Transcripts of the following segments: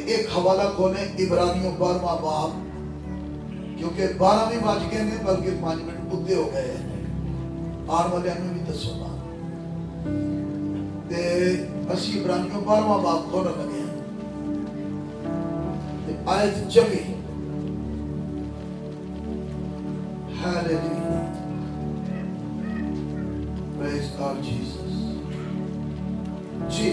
ایک حوالہ کھولیں عبرانیوں 12واں باب، کیونکہ 12 بھی بج گئے ہیں بلکہ 5 منٹ پودے ہو گئے ہیں آن والے ہمیں بھی دسو گا تے اسی عبرانیوں 12واں باب کھولنے لگے ہیں تے آیت 24 ہیلیلویا پریز گاڈ جیسس جی۔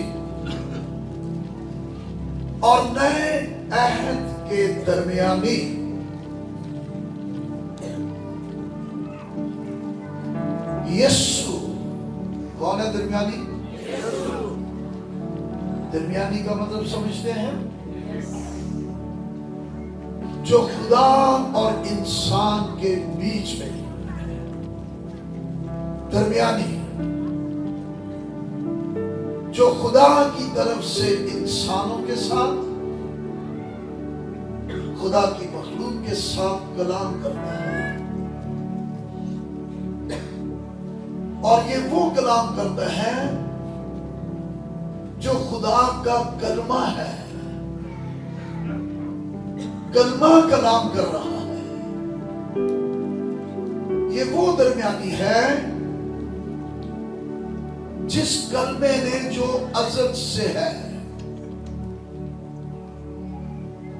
اور نئے عہد کے درمیانی یسوع، کون ہے درمیانی؟ درمیانی کا مطلب سمجھتے ہیں؟ جو خدا اور انسان کے بیچ میں درمیانی، جو خدا کی طرف سے انسانوں کے ساتھ، خدا کی مخلوق کے ساتھ کلام کرتا ہے، اور یہ وہ کلام کرتا ہے جو خدا کا کلمہ ہے، کلمہ کلام کر رہا ہے۔ یہ وہ درمیانی ہے جس کلمے نے جو ازل سے ہے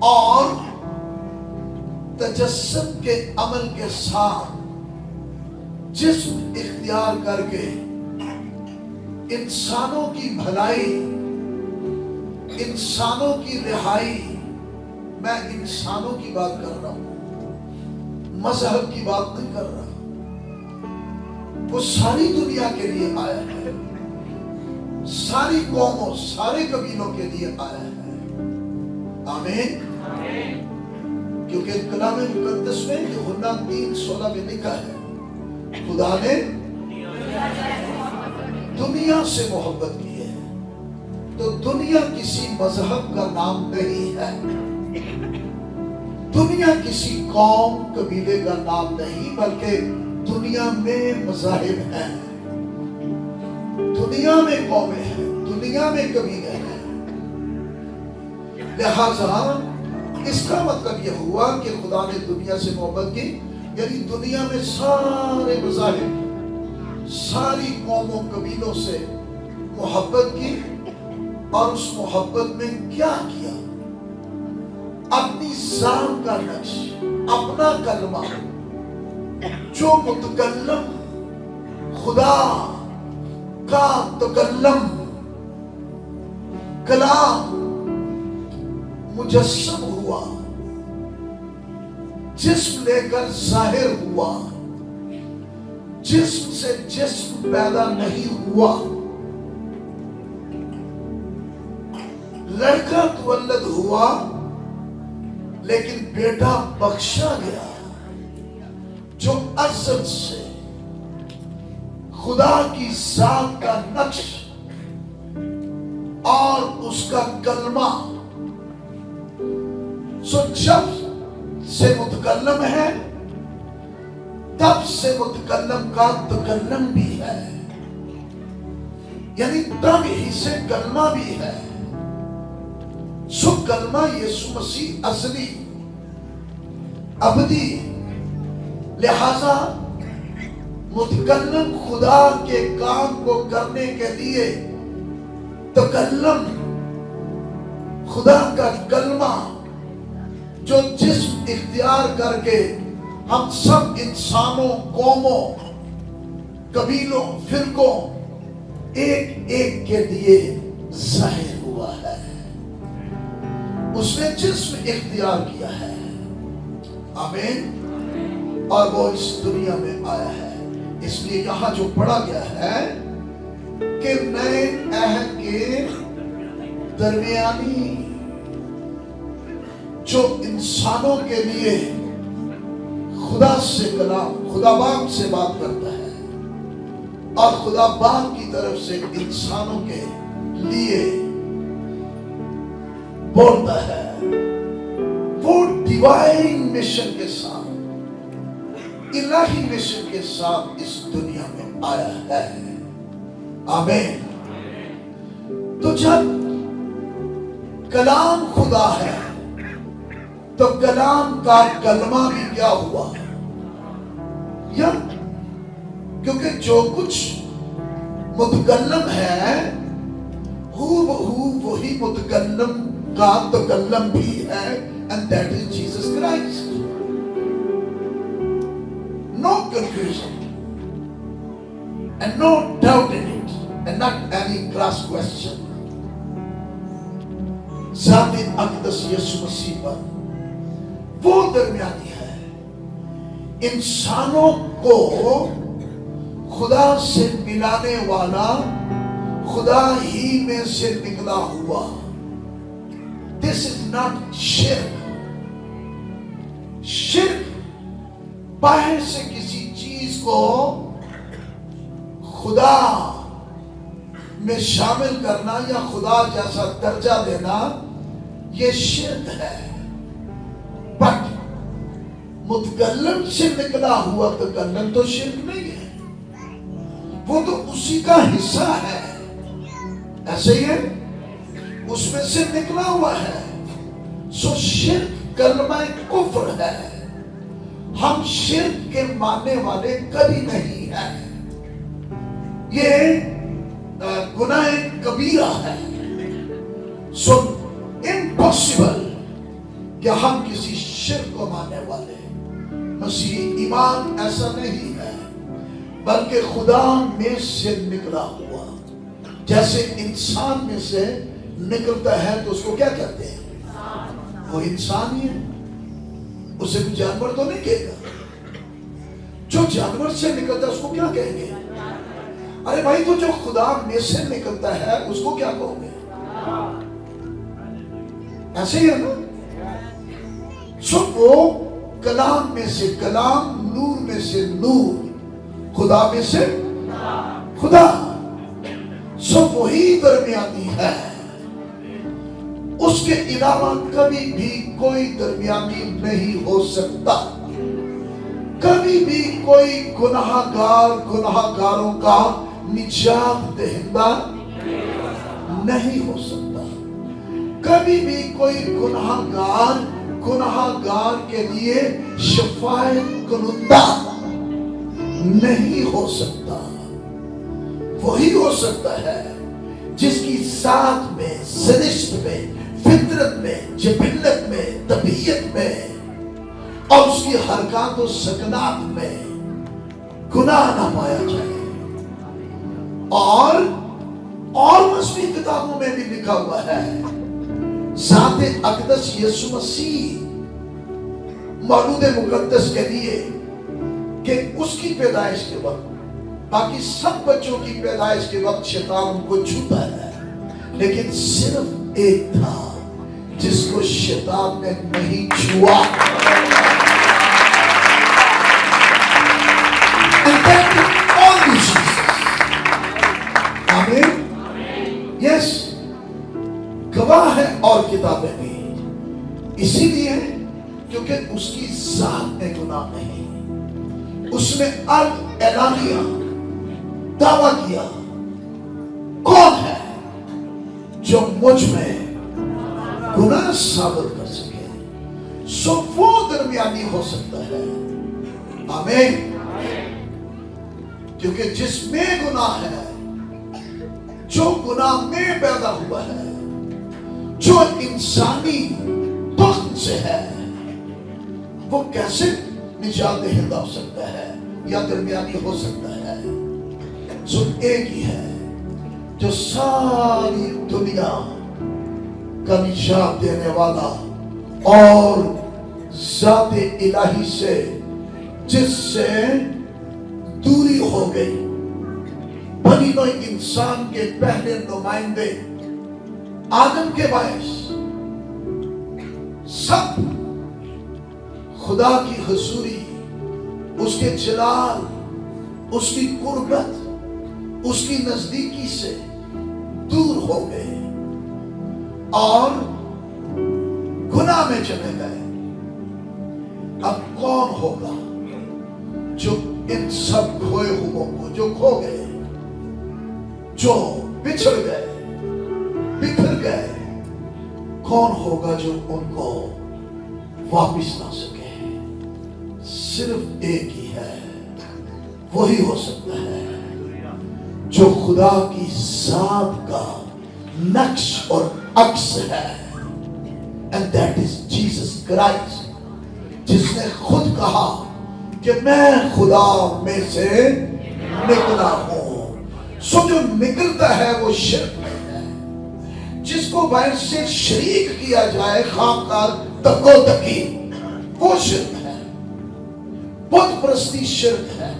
اور تجسد کے عمل کے ساتھ جسم اختیار کر کے انسانوں کی بھلائی، انسانوں کی رہائی، میں انسانوں کی بات کر رہا ہوں، مذہب کی بات نہیں کر رہا، وہ ساری دنیا کے لیے آیا ہے، ساری قوموں، سارے قبیلوں کے لیے آیا ہے۔ آمین۔ کیونکہ کلام مقدس میں یوحنا 3:16 میں لکھا ہے خدا نے دنیا سے محبت کی ہے۔ تو دنیا کسی مذہب کا نام نہیں ہے، دنیا کسی قوم قبیلے کا نام نہیں، بلکہ دنیا میں مذاہب ہیں، دنیا میں قومیں ہیں، دنیا میں قبیلے ہیں۔ لہذا اس کا مطلب یہ ہوا کہ خدا نے دنیا سے محبت کی، یعنی دنیا میں سارے مذاہب، ساری قوموں قبیلوں سے محبت کی، اور اس محبت میں کیا کیا؟ اپنی ذات کا نقش، اپنا کلمہ، جو متکلم خدا کا تکلم کلام مجسم ہوا، جسم لے کر ظاہر ہوا، جسم سے جسم پیدا نہیں ہوا، لڑکا تولد ہوا لیکن بیٹا بخشا گیا، جو ازل سے خدا کی ذات کا نقش اور اس کا کلمہ، سو جب سے متکلم ہے تب سے متکلم کا تکلم بھی ہے، یعنی تب ہی سے کلمہ بھی ہے۔ سو کلمہ یسوع مسیح ازلی، ابدی، لہذا متکلم خدا کے کام کو کرنے کے لیے تکلم، خدا کا کلمہ جو جسم اختیار کر کے ہم سب انسانوں، قوموں، قبیلوں، فرقوں، ایک ایک کے لیے ظاہر ہوا ہے، اس نے جسم اختیار کیا ہے۔ آمین۔ اور وہ اس دنیا میں آیا ہے، اس لیے یہاں جو پڑھا گیا ہے کہ نئے عہد کے درمیانی، جو انسانوں کے لیے خدا سے کلام، خدا باپ سے بات کرتا ہے، اور خدا باپ کی طرف سے انسانوں کے لیے بولتا ہے، وہ ڈیوائن مشن کے ساتھ، الہی مشن کے ساتھ اس دنیا میں آیا ہے۔ آمین۔ تو جب कलाम खुदा है तो कलाम का कलमा भी क्या हुआ? या क्योंकि जो कुछ मुतकल्लम है हूबहू वही मुतकल्लम का तकल्लम भी है, and that is Jesus Christ. No confusion and no doubt in it and not any cross question. ज़ात-ए अक़दस यीशु मसीह पर वो दरमियानी है, इंसानों को खुदा से मिलाने वाला, खुदा ही में से निकला हुआ। दिस इज नॉट शिर्क। शिर्क बाहर से किसी चीज को खुदा में शामिल करना या खुदा जैसा दर्जा देना, ये शिर्क है। बट मुतकल्लम से निकला हुआ तकल्लम तो शिर्क नहीं है, वो तो उसी का हिस्सा है। ऐसे ही है, उसमें से निकला हुआ है। सो शिर्क कलमा कुफ्र है। हम शिर्क के मानने वाले कभी नहीं है। ये गुनाह कबीरा है। सो इम्पॉसिबल कि हम किसी शिर्क को मानने वाले। मसीह ईमान ऐसा नहीं है, बल्कि खुदा में से निकला हुआ। जैसे इंसान में से निकलता है तो उसको क्या कहते हैं? वो इंसान ही है, उसे भी जानवर तो नहीं कहेगा। जो जानवर से निकलता है उसको क्या कहेंगे? अरे भाई, तो जो खुदा में से निकलता है उसको क्या कहोगे? ऐसे ही है ना। सो वो कलाम में से कलाम, नूर में से नूर, खुदा में से खुदा। सो वही दरमियानी है, उसके अलावा कभी भी कोई दरमियानी नहीं हो सकता। कभी भी कोई गुनाहगारों का निजात दहिंदा नहीं हो सकता। कभी भी कोई गुनाहगार के लिए शफायत कुनुंदा नहीं हो सकता। वही हो सकता है जिसकी साथ में, सरिश्त में, फितरत में, जिबिल्लत में, तबीयत में और उसकी हरकत और सकनात में गुनाह ना पाया जाए। और मसीही किताबों में भी लिखा हुआ है, ज़ात-ए अक़दस यीशु मसीह मौलूद मुक़द्दस के लिए कि उसकी पैदाइश के वक्त, बाकी सब बच्चों की पैदाइश के वक्त शैतान उनको छूता है, लेकिन सिर्फ एक था जिसको शैतान ने नहीं छुआ। आमीन। यस, गवाह है और किताबें भी, इसीलिए क्योंकि उसकी जात में गुनाह नहीं। उसने एलानिया दावा किया, कौन है जो मुझ में गुनाह साबित कर सके? सो वो दरमियानी हो सकता है। आमीन। क्योंकि जिसमें गुनाह है, जो गुनाह में पैदा हुआ है, जो इंसानी बख्त से है, वो कैसे निजात दहिंदा हो सकता है या दरमियानी हो सकता है? सो एक ही है जो सारी दुनिया का निजात देने वाला और ज़ात-ए इलाही से जिससे दूरी हो गई, बनी नौ इंसान के पहले नुमाइंदे आदम के बायस सब खुदा की हुजूरी, उसके जलाल, उसकी कुर्बत, उसकी नजदीकी से दूर हो गए और गुनाह में चले गए। अब कौन होगा जो इन सब खोए हुओं को, जो खो गए, जो बिछड़ गए, बिखर गए, कौन होगा जो उनको वापिस ला सके? सिर्फ एक ही है, वही हो सकता है जो खुदा की जात का नक्श और अक्स है, and that is Jesus Christ, जिसने खुद कहा कि मैं खुदा में से निकला हूं। सो जो निकलता है वो शिर्क में है। जिसको बाहर से शरीक किया जाए खामखार तको तकी, वो शिर्क है। बुत परस्ती शिर्क है,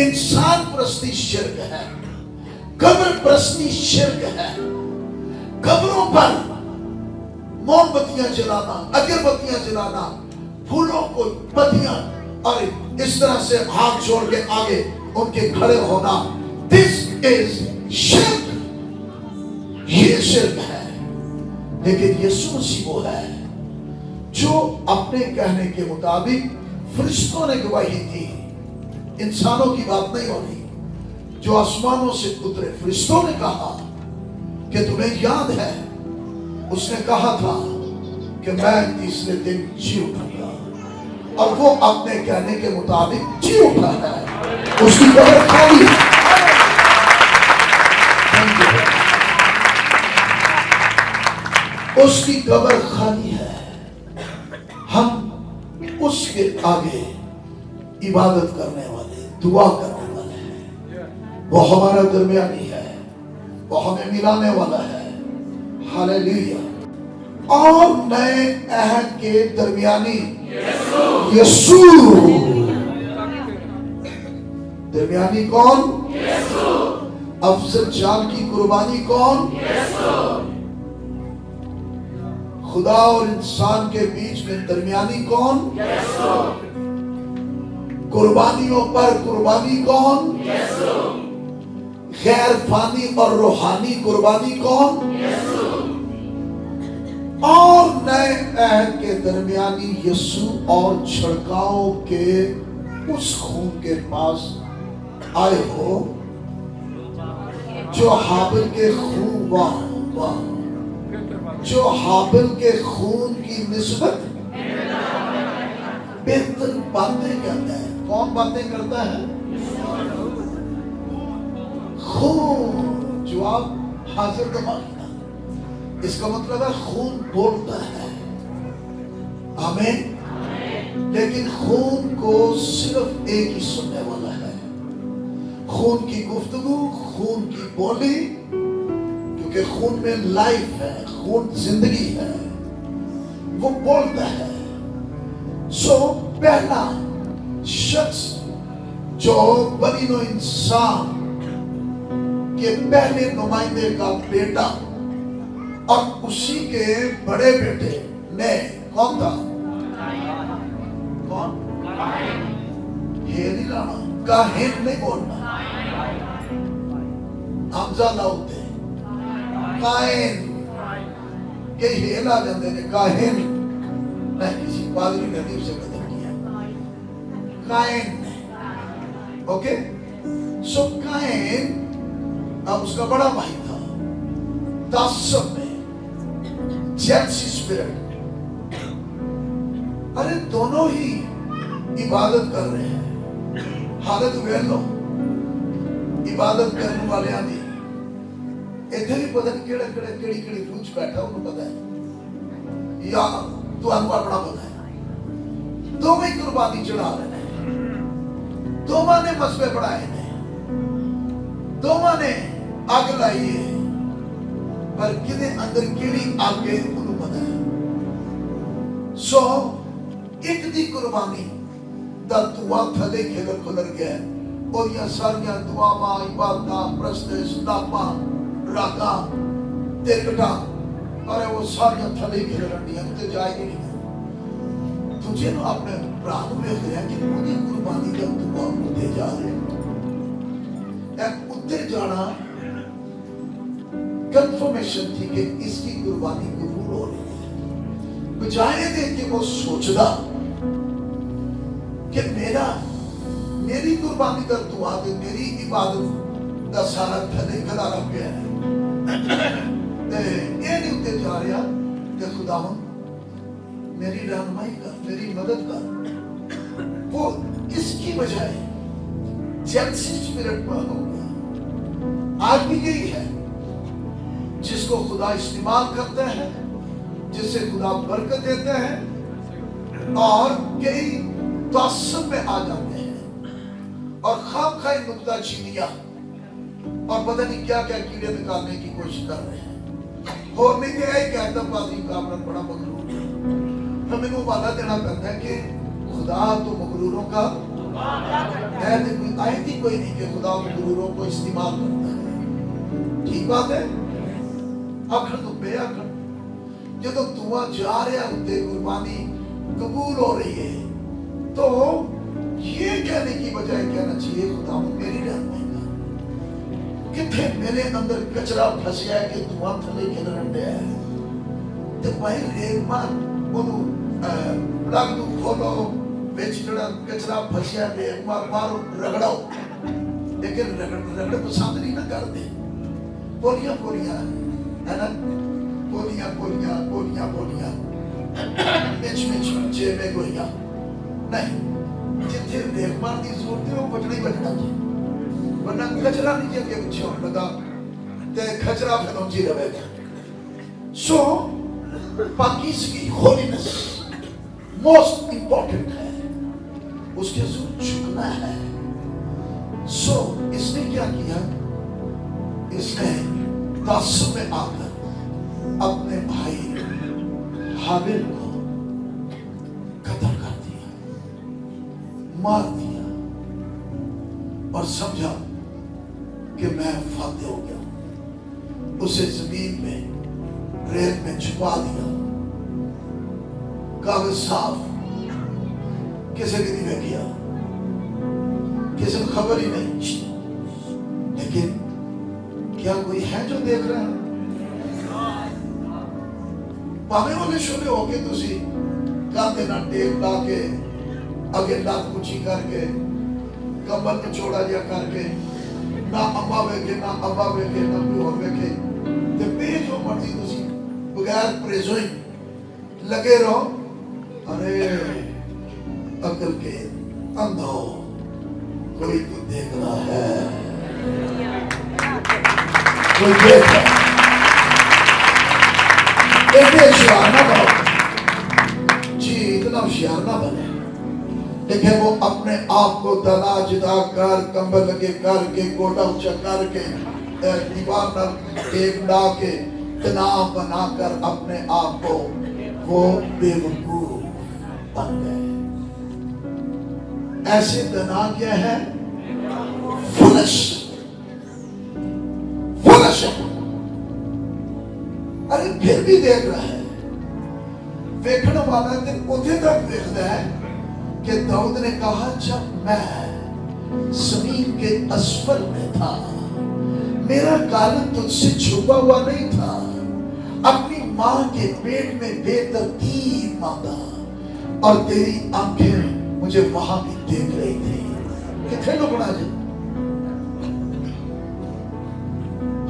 इंसान परस्ती शिर्क है, कब्र परस्ती शिर्क है। कब्रों पर मोमबत्तियां जलाना, अगरबत्तियां जलाना, फूलों को पत्तियां और इस तरह से हाथ जोड़ के आगे उनके खड़े होना, दिस इज शिर्क। ये शिर्क है। लेकिन यीशु मसीह वो है जो अपने कहने के मुताबिक, फरिश्तों ने गवाही दी, इंसानों की बात नहीं हो रही, जो आसमानों से उतरे फरिश्तों ने कहा कि तुम्हें याद है उसने कहा था कि मैं तीसरे दिन जी उठूंगा, और वो अपने कहने के मुताबिक जी उठा है। उसकी कब्र खाली है। उसकी कब्र खाली है। हम उसके आगे इबादत करने वाले, दुआ करने वाले हैं। वो हमारा दरमियानी है, वो हमें मिलाने वाला है। हालेलुया। और नए अहद के दरमियानी यीशु। दरमियानी कौन? अफजल जान की कुर्बानी कौन? खुदा और इंसान के बीच में दरमियानी कौन? कुर्बानियों पर कुर्बानी कौन? गैर फानी और रूहानी कुर्बानी कौन? और नए अहद के दरमियानी यीशु और छिड़काव के उस खून के पास आए हो जो हाबिल के खून, वाह, जो हाबिल के खून की निस्बत बेहतर बातें करता है। कौन बातें करता है? खून। जवाब हाजिर दमागी। इसका मतलब है खून बोलता है। आमीन। लेकिन खून को सिर्फ एक ही सुनने वाला है। खून की गुफ्तगू, खून की बोली, क्योंकि खून में लाइफ है, खून जिंदगी है, वो बोलता है। सो पहला शख्स जो बनीनो इंसान के पहले नुमाइंदे का बेटा और उसी के बड़े बेटे ने कौन था? कौन? ये नहीं लाना, काहिन नहीं बोलना। हमजा लाउते काहिन के हेला जंदे ने काहिन नहीं, किसी पादरी ने अदीब से कदम किया, काहिन ने। ओके, सो काहिन अब उसका बड़ा भाई था। तासब में जेलसी स्पिरिट, अरे दोनों ही इबादत कर रहे हैं। हालत वेल लो इबादत करने वाले आदि इधर ही पता नहीं केड़े केड़े केड़ी केड़ी रूच बैठा, उन्हें पता है या तो हमको अपना पता है। दोनों ही कुर्बानी चढ़ा रहे हैं, दोनों ने मसबे बढ़ाए हैं, दोनों ने आग लाई है, पर किने अंदर केड़ी आगे उन्हें पता है। सो एक दी कुर्बानी दा दुआ थले खेगर खुलर गया, और यह सारियां दुआवां, इबादतां, प्रस्तेश, नापा, रागा, तिरकटा, अरे वो सारियां थले खेगर रंडियां तो जाएगी नहीं। तुझे ना अपने प्राण में गया कि मुझे कुर्बानी का दुआ मुझे जा रहे उत्ते जाना कंफर्मेशन थी कि इसकी कुर्बानी कबूल हो रही है। बजाय दे कि वो सोचदा कि मेरी कुर्बानी का दुआ दे, मेरी इबादत का सारा थले खड़ा रख गया है, ये नहीं उत्ते जा रहा کہ खुदावन मेरी रहनुमाई कर, मेरी मदद कर। वो इसकी बजाय जेलसी स्पिरिट पर हो गया। आज भी यही है, जिसको खुदा इस्तेमाल करते हैं, जिससे खुदा बरकत देते हैं, और कई तासुब में आ जाते हैं और खाम खाई नुक्ता चीनिया और पता नहीं क्या क्या कीड़े निकालने की कोशिश कर रहे हैं। और नहीं तो यही कहता बाजी का अपना बड़ा मगरूर है। हमें वो वादा देना पड़ता है कि खुदा तो मगरूरों का आयत ही कोई नहीं कि खुदा मगरूरों को इस्तेमाल करता है। ठीक बात है। आखिर तो बेआखिर जो तो दुआ जा रहा होते कुर्बानी कबूल हो रही है, तो ये कहने की बजाय कहना चाहिए खुदा मेरी रहनुमाई कर। कितने मेरे अंदर कचरा फस गया कि धुआं थले गिर रहा है, तो भाई रेगमान बोलो प्लग नू खोलो, बेच जड़ा कचरा फस गया रेगमान मारो रगड़ो, लेकिन रगड़ पसंद नहीं ना करते। बोलियां बोलियां है ना, बोलियां बोलियां बोलियां बोलियां मिच मिच जेबे गोइयां नहीं, जिथे रेगमान की जरूरत है वो बचना ही बचना चाहिए, वरना कचरा नहीं जे के पीछे होने लगा ते कचरा फैलौंदी रहेगा। सो पाकीज़गी होलीनेस मोस्ट इंपॉर्टेंट है, उसके जरूर झुकना है। सो इसने क्या किया, इसने तासुब में आकर अपने भाई हाबिल को कत्ल कर दिया, मार दिया और समझा कि मैं फाते हो गया। उसे जमीन में रेत में छुपा दिया, कागज साफ, किसी ने नहीं किया, किसी को खबर ही नहीं। लेकिन क्या कोई है जो देख रहा है? भावे वाले शोले होके तुसी कांधे ना टेप ला के अगे लात कुची करके कमर में चौड़ा जा करके ना अम्मा वेखे ना अब्बा वेखे ना कोई और वेखे ते पेज हो मर्जी तुसी बगैर प्रेजो ही लगे रहो। अरे अकल के अंधो कोई को देख रहा है, कोई देख रहा है। होशियार ना बनो जी, इतना होशियार ना बने, लेकिन वो अपने आप को दला जुदा कर, कंबल लगे करके, गोटा ऊंचा करके, दीवार पर टेप ला के तनाव बनाकर अपने आप को वो बेवकूफ बन गए। ऐसे तना क्या है? Foolish foolish. अरे फिर भी देख रहा है, देखने वाला दिन उसे तक देखता है कि दाऊद ने कहा जब मैं जमीन के असफल में था, मेरा कालन तुझसे छुपा हुआ नहीं था, अपनी मां के पेट में बेतरतीब मांगा और तेरी आंखें मुझे वहां भी देख रही थी। कितने लोग बना जी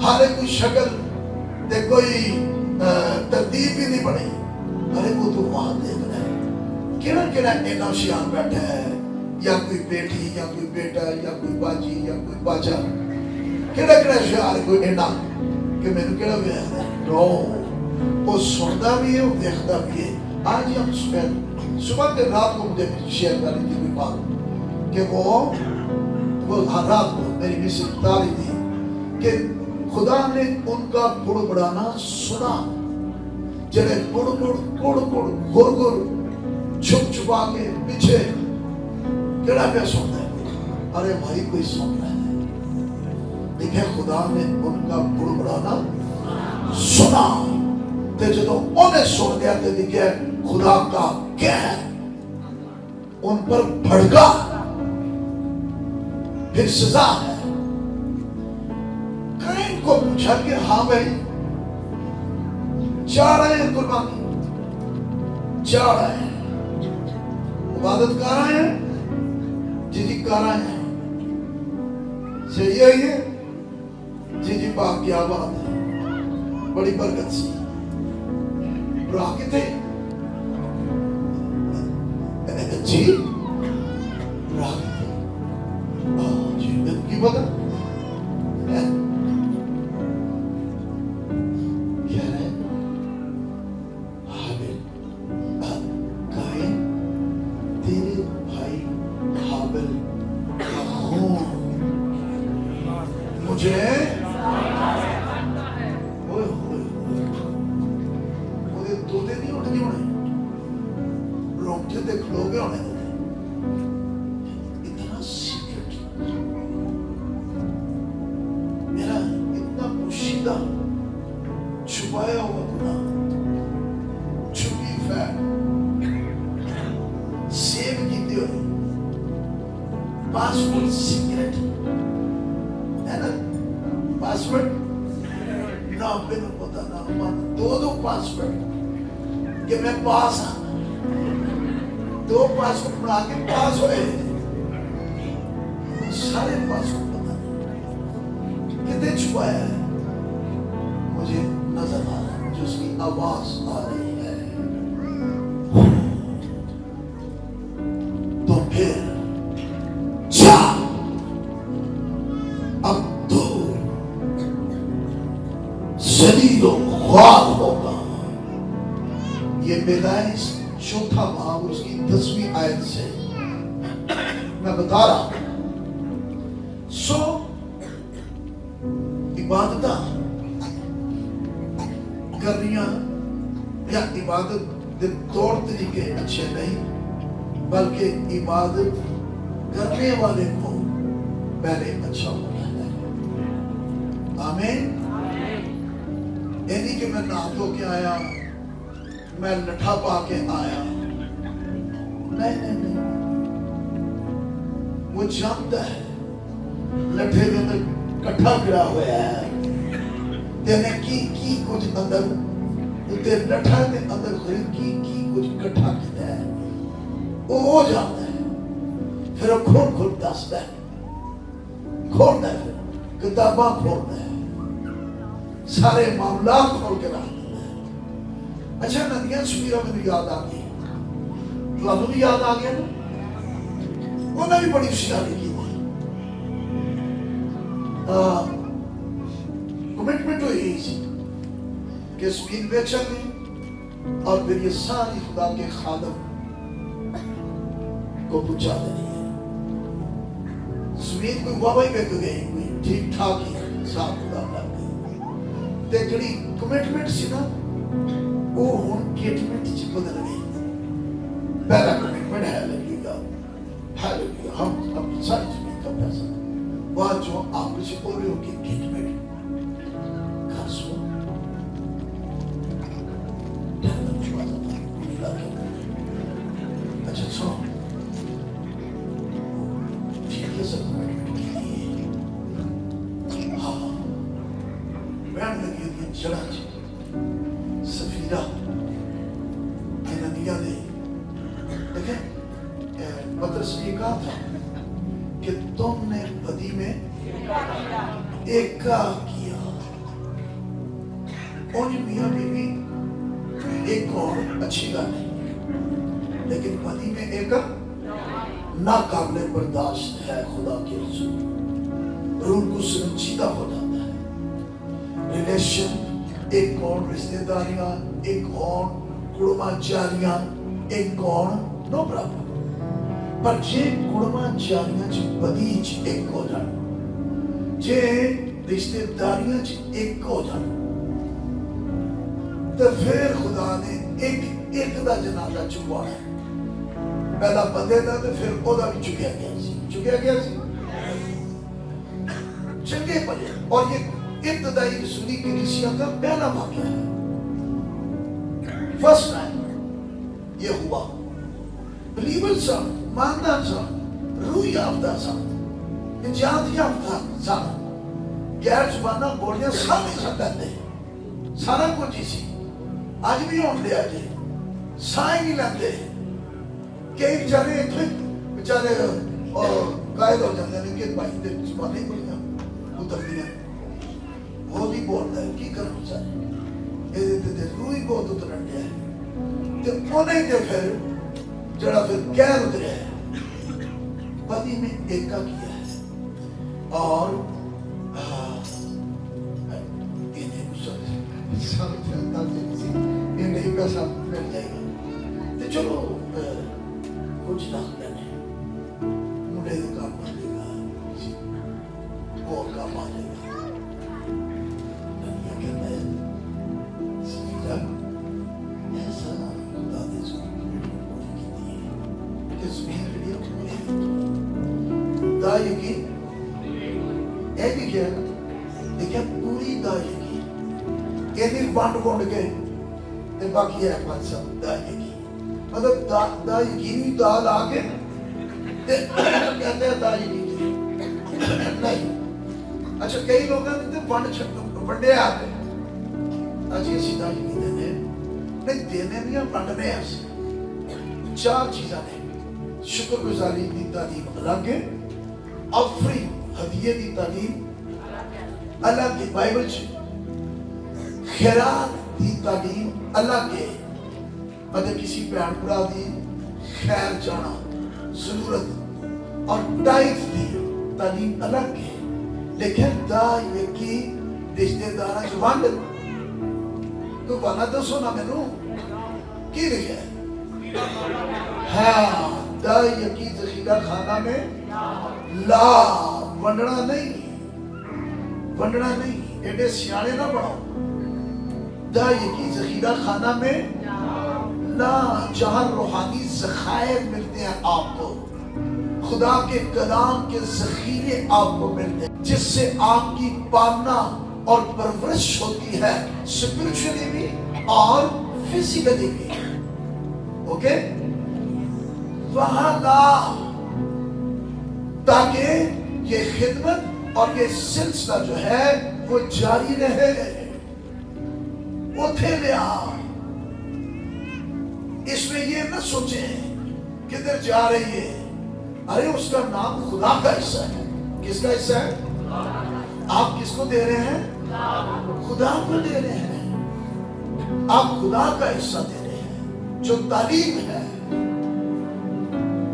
हारे कोई शक्ल ते कोई तरतीब भी नहीं बनी। अरे वो तो वहां देख रहा है, केड़ा केड़ा इन्ना होशियार बैठा है, या कोई बेटी या कोई बेटा या कोई बाजी या कोई बाजा, केड़ा केड़ा होशियार है कोई इन्ना कि मैंने केड़ा वेख रहा है। नो, वो सुनता भी है, वो देखता भी है। आज ही हम सुबह के रात को मुझे शेयर कर रही थी कोई बात कि वो रात को मेरी मिसेज बता रही थी कि खुदा ने उनका बुड़बुड़ाना सुना, जड़े बुड़बुड़ कुड़ गुर गुर छुप छुपा के पीछे केड़ा पे सुनता है। अरे भाई कोई सुन रहा है, देखे खुदा ने उनका बुड़बुड़ाना सुना, ते जो उन्हें सुन लिया तो देखे खुदा का कहर उन पर भड़का, फिर सजा है। कैन को पूछा कि हाँ भाई जा रहे हैं कुर्बानी, जा रहे हैं, इबादत कर रहे हैं, जी जी कर रहे हैं, सही है ये जी जी बाप क्या बात है, बड़ी बरकत सी। راہ کتے جی راہ کتے جی میں کی پتا کیا ہے حابل قائم تیرے بھائی حابل کا خون مجھے توتے نہیں اٹھ نہیں ہونے روکتے تھے کھلو گے ہونے ہوتے اتنا سیکرٹ میرا اتنا پوشیدہ چھپایا ہوا گناہ چھپی فیٹ سیو کیتے ہوئے پاسورڈ سیکرٹ ہے نا پاسورڈ نہ میرے پتا نہ دو پاسورڈ کہ میں پاس ہاں دو پاسورڈ بنا کے پاس ہوئے سارے پاسورڈ پتا نہیں کتنے چھپایا ہے مجھے نظر آ رہا ہے مجھے اس کی آواز آ رہی ہے تو پھر جا اب دور ذلیل و خوار ہوگا یہ پیدائش چوتھا باب اس کی 10ویں آیت سے میں بتا رہا ہوں سو عبادت کرنیاں یا عبادت دے طور طریقے اچھے نہیں بلکہ عبادت کرنے والے کو پہلے اچھا ہونا ہے آمین یعنی کہ میں نہا دھو کے آیا میں لٹھا پا کے آیا نہیں وہ جانتا ہے لٹھے کے اندر کٹھا گرا ہوا ہے تینے کی کچھ اندر تے لٹھا کے اندر کی کچھ کٹھا کیتا ہے وہ ہو جاتا ہے پھر وہ کھول دستا ہے کھولتا ہے پھر کتاباں کھولتا ہے سارے معاملات کھول کے رکھ دیتا ہے اچھا ندیاں سمیرہ میں بھی یاد آ گئی تو بھی یاد آ گیا نا انہوں نے بھی بڑی ہوشیاری کی تھی کمٹمنٹ ہوئی تھی کہ زمین بیچا گئی اور پھر یہ ساری خدا کے خادم کو پہنچا دینی ہے زمین کوئی واوی بیک گئی کوئی ٹھیک ٹھاک ہی صاحب خدا لگ گئی تے جڑی کمٹمنٹ سی نا وہ ہون کیٹمنٹ چی بدل گئی پہلا کمٹمنٹ ہے لگیگا ہم ساری زمین کا پیسہ وہاں جو آپ کسی پورے ہو کی کیٹمنٹ گھر سو اچھا سو ٹھیک ہے سب کمٹمنٹ کی لیے ہاں بیان لگی ہے جڑا چی سفیرہ ندیاں دے دیکھیں پترس نے کہا تھا کہ تم نے بدی میں ایکا کیا ان میاں بیوی ایک اور اچھی گا نہیں لیکن بدی میں ایکا ناقابل برداشت ہے خدا کے رسول روح کو سنجیدہ ہو جاتا ہے ریلیشن ایک کون رشتہ داریاں ایک کون کڑما جاریاں ایک کون نو برابر پر جے کڑما جاریاں چھ بدیج ایک ہو جان جے رشتہ داریاں چھ ایک ہو جان تو پھر خدا نے ایک دا جنازہ چکوانا ہے پہلا بندے دا تو پھر او دا بھی چکیا گیا سی چنگے پلے اور یہ ابتدائی رسولی کلیسیا کا پہلا واقعہ ہے فرسٹ ٹائم یہ ہوا بلیور سا ماننا سا روح یافتہ سا نجات یافتہ سا غیر زبانہ بولیاں سامنے سکتے سارا کچھ اسی آج بھی ہون دیا جی سائیں نہیں لگتے کئی بیچارے بیچارے قائد ہو جاتے ہیں کہ بھائی دے زبانیں بولیاں اتر دیا وہ بھی بولتا ہے کی کرنا چاہے یہ روح ہی بہت اترن دیا ہے تو انہیں تے پھر جڑا پھر کہہ اتریا ہے پتی میں ایکا کیا ہے اور انہیں نہیں پیسہ مل جائے گا تو چلو کچھ داخل لینے مڈے کا کام آ جائے گا اور کام آ جائے گا دنیا کہتا ہے سفیدہ ایسا خدا دے زمین کی دی ہے کہ زمین ریڈیو کھولے دا یقین ایک ہی کیا دیکھیں پوری دا یقین کہنی بانڈ کونڈ کے تے باقی ہے پانچ سب دا یقین مطلب دا یقینی دا لاکے تے کہتے ہیں دا یقین نہیں اچھا کئی لوگ ہیں تے بڑھے آتے ہیں اچھی اسی دا یقین دینے نہیں دینے بھی ہم بڑھنے ہیں چار چیزاں ہیں شکر گزاری دی تعلیم اللہ کے آفرین ہدیے دی تعلیم اللہ کی بائبل چھے خیرات دی تعلیم اللہ کے مطلب کسی پیان پڑا دی خیر جانا ضرورت اور ٹائف دی تعلیم اللہ کے لیکن دا یہ کی رشتے دارہ جوان دے تو بنا دو سونا میں نو کی لکھے ہاں دا یہ کی ذخیرہ خانہ میں لا ونڈنا نہیں ایڈے سیانے نہ پڑھو دا یہ کی ذخیرہ خانہ میں لا جہاں روحانی ذخائر ملتے ہیں آپ کو خدا کے کلام کے ذخیرے آپ کو ملتے ہیں جس سے آپ کی پالنا اور پرورش ہوتی ہے اسپرچولی بھی اور فزیکلی بھی اوکے وہاں لا تاکہ یہ خدمت اور یہ سلسلہ جو ہے وہ جاری رہے اتھے لیا اس میں یہ نہ سوچیں کدھر جا رہی ہے ارے اس کا نام خدا کا حصہ ہے کس کا حصہ ہے آپ کس کو دے رہے ہیں خدا کو دے رہے ہیں آپ خدا کا حصہ دے رہے ہیں جو تعلیم ہے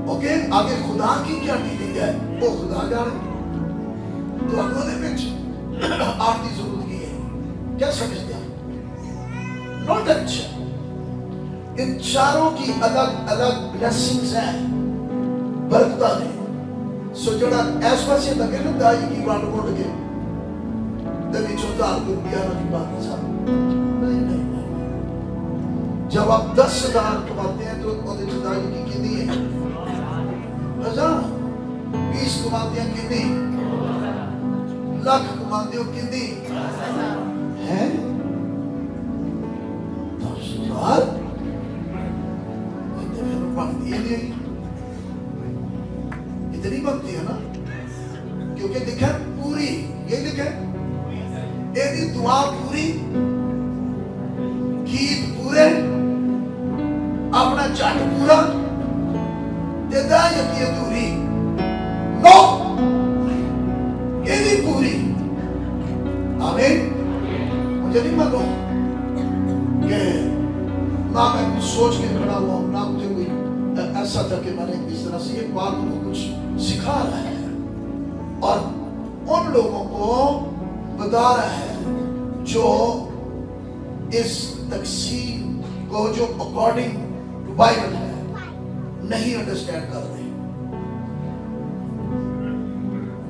اوکے آگے خدا کی کیا ڈیلنگ ہے وہ خدا جانے تو انہوں نے بچ آرتی ضرورت کی ہے کیا سمجھتے ہیں نوٹ اچھا ان چاروں کی الگ الگ بلیسنگز ہیں برکتہ نے سو جڑا ایسا سے لگے نا دائی کی بانڈ موڑ کے دبی چوزار کو بیارہ کی بات نہیں جب آپ 10,000 کماتے ہیں تو وہ دائی کی کتنی ہے 20 کماتے ہیں کتنی لاکھ کماتے ہو کتنی ہے 10,000 اتنی بنتی ہے نا کیونکہ لکھا پوری یہ لکھا ایدی دعا پوری گیت پورے اپنا چاٹ پورا دیدہ یکی ادھوری نو ایدی پوری آمین مجھے نہیں معلوم کہ نہ میں کچھ سوچ کے کھڑا ہوا نہ مجھے کوئی ایسا تھا کہ میں نے اس طرح سے ایک بات کو کچھ سکھا رہا ہے اور ان لوگوں کو بتا رہا ہے جو اس تقسیم کو جو اکارڈنگ ٹو بائبل ہے نہیں انڈرسٹینڈ کر رہے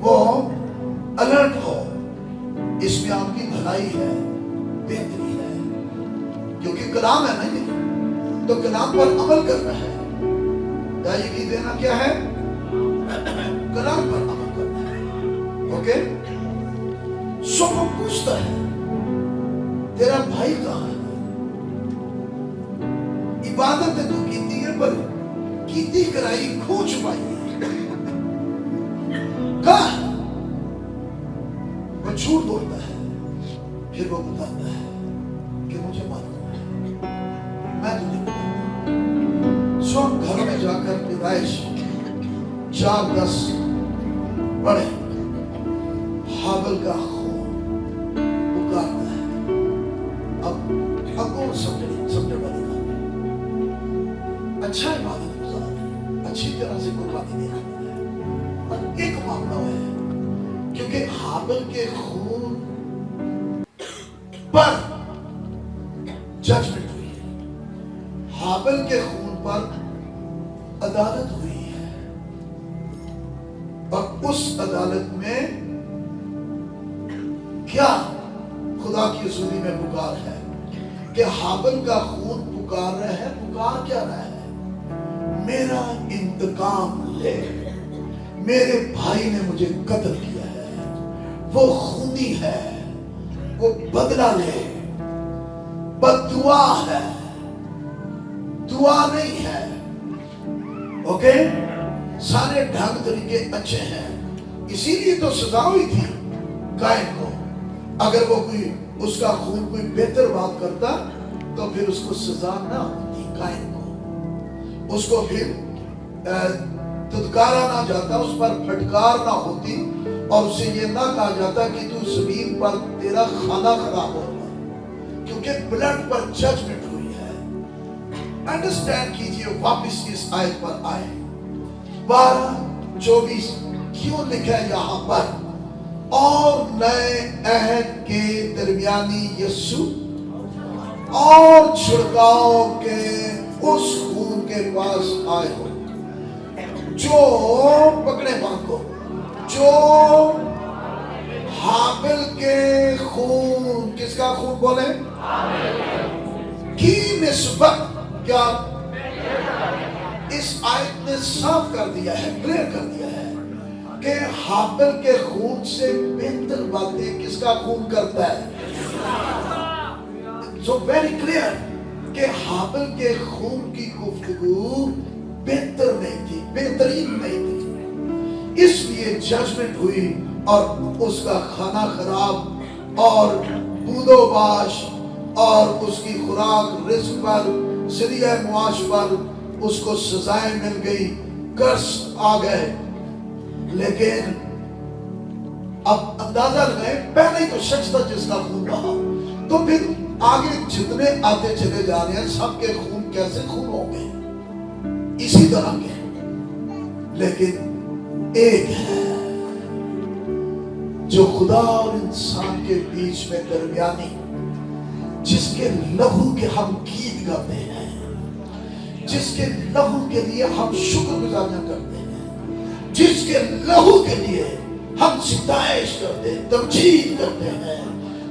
وہ الرٹ ہو اس میں آپ کی بھلائی ہے بہتری ہے کیونکہ کلام ہے نا یہ تو کلام پر عمل کرنا ہے دائی کی دینا کیا ہے کلام پر عمل کرنا ہے اوکے سو کو پوچھتا ہے تیرا بھائی کہاں ہے عبادت تو کیتی ہے پر کیتی کرائی کھو چھپائی کہاں وہ جھوٹ بولتا ہے پھر وہ بتاتا ہے کہ مجھے معلوم ہے میں تجھے بتاتا ہوں سو گھر میں جا کر پیدائش 4:10 پڑھے حابل کا خون پکارتا ہے اب अच्छा इबादत गुजार है, अच्छी तरह से कुर्बानी दे रहा है। और एक मामला है, क्योंकि हाबिल के खून पर जजमेंट हुई है, हाबिल के खून पर अदालत हुई है, और उस अदालत में क्या खुदा की हजूरी में पुकार है कि हाबिल का खून पुकार रहा है। पुकार क्या रहा है? मेरा इंतकाम ले, मेरे भाई ने मुझे कत्ल किया है, वो खूनी है, वो बदला ले। बददुआ है, दुआ नहीं है। ओके, सारे ढंग तरीके अच्छे हैं, इसीलिए तो सजा हुई थी कायन को। अगर वो कोई उसका खून कोई बेहतर बात करता तो फिर उसको सजा ना होती, कायन को उसको फिर दुदकारा ना जाता, उस पर फटकार ना होती, और उसे ये ना कहा जाता कि तू जमीन पर तेरा खाना खराब होगा, क्योंकि ब्लड पर जजमेंट हुई है। अंडरस्टैंड कीजिए, वापस इस आयत पर आए। 12:24 क्यों लिखा है यहाँ पर? और नए अहद के दरमियानी यीशु और छिड़काव के उस खून के पास आए हो, जो पकड़े बांधो, जो हाबिल के खून, किसका खून बोले? की निस्बत क्या? इस आयत ने साफ कर दिया है, क्लियर कर दिया है कि हाबिल के खून से बेहतर बातें किसका खून करता है? सो वेरी क्लियर कि हाबिल के खून की गुफ्तगू बेहतर नहीं थी, बेहतरीन नहीं थी, इसलिए जजमेंट हुई और उसका खाना खराब और बूदोबाश और उसकी खुराक रिस्क पर, ज़रिया मुआश पर उसको सजाएं मिल गई, कर्ज आ गए। लेकिन अब अंदाजा लगाए, पहले ही तो शख्स था जिसका खून बहा, तो फिर आगे जितने आते चले जा रहे हैं सबके खून कैसे खून होंगे? इसी तरह के। लेकिन एक है जो खुदा और इंसान के बीच में दरमियानी, जिसके लहू के हम गीत गाते हैं, जिसके लहू के लिए हम शुक्रगुजारियां करते हैं, जिसके लहू के लिए हम सिताइश करते हैं, तमजीद करते हैं,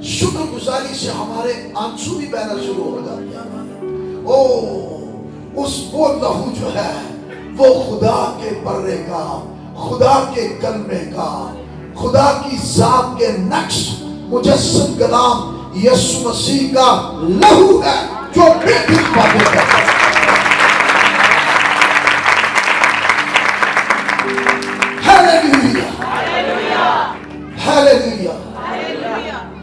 शुक्रगुजारी से हमारे आंसू भी बहना शुरू हो जाते हैं। ओ उस वो लहू जो है वो खुदा के बर्रे का, खुदा के कलमे का, खुदा की जात के नक्श मुजस्सम कलाम यीशु मसीह का लहू है जो बेहतर बातें करता है। हालेलुया,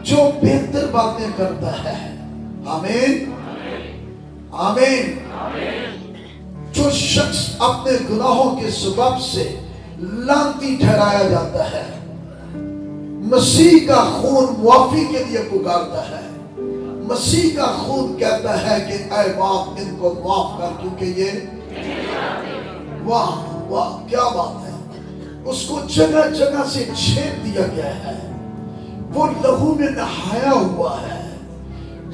जो बेहतर बातें करता है। आमीन, आमीन। जो शख्स अपने गुनाहों के सबब से लानती ठहराया जाता है, मसीह का खून मुआफी के लिए पुकारता है। मसीह का खून कहता है कि ऐ बाप इनको माफ कर, क्योंकि ये, वाह वाह क्या बात है, उसको जगह जगह से छेद दिया गया है, वो लहू में नहाया हुआ है,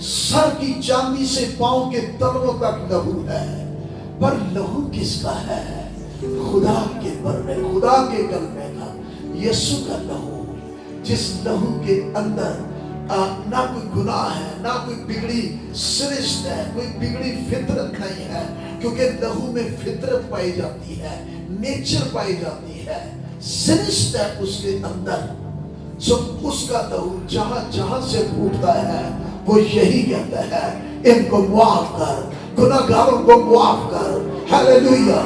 सर की चांदी से पांव के तलवों तक लहू है। पर लहू किसका है? खुदा के बर्रे, खुदा के कलमे का, यीशु का लहू, जिस लहू के अंदर ना कोई गुनाह है, ना कोई बिगड़ी सृष्टि है, कोई बिगड़ी फितरत नहीं है, क्योंकि लहू में फितरत पाई जाती है, नेचर पाई जाती है, सृष्टि है उसके अंदर। सो उसका लहू जहां जहां से फूटता है वो यही कहता है, इनको माफ कर, गुनाहगारों को माफ कर। हालेलुया,